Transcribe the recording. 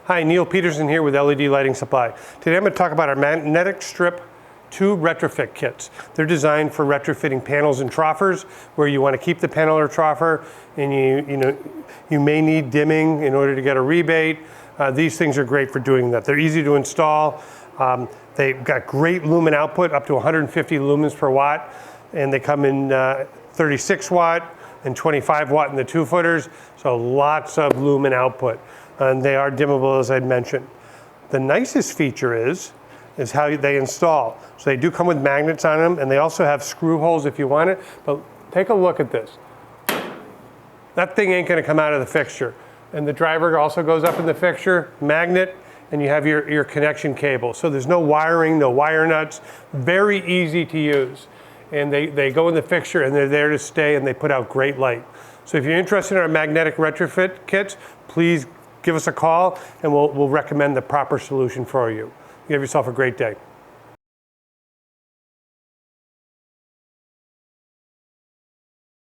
Hi, Neil Peterson here with LED Lighting Supply. Today I'm going to talk about our magnetic strip 2 retrofit kits. They're designed for retrofitting panels and troffers, where you want to keep the panel or troffer, and you may need dimming in order to get a rebate. These things are great for doing that. They're easy to install. They've got great lumen output, up to 150 lumens per watt, and they come in 36 watt and 25 watt in the 2-footers, so lots of lumen output. And they are dimmable, as I mentioned. The nicest feature is how they install. So they do come with magnets on them, and they also have screw holes if you want it. But take a look at this. That thing ain't going to come out of the fixture. And the driver also goes up in the fixture, magnet, and you have your connection cable. So there's no wiring, no wire nuts. Very easy to use. And they go in the fixture, and they're there to stay, and they put out great light. So if you're interested in our magnetic retrofit kits, please give us a call, and we'll recommend the proper solution for you. You have yourself a great day.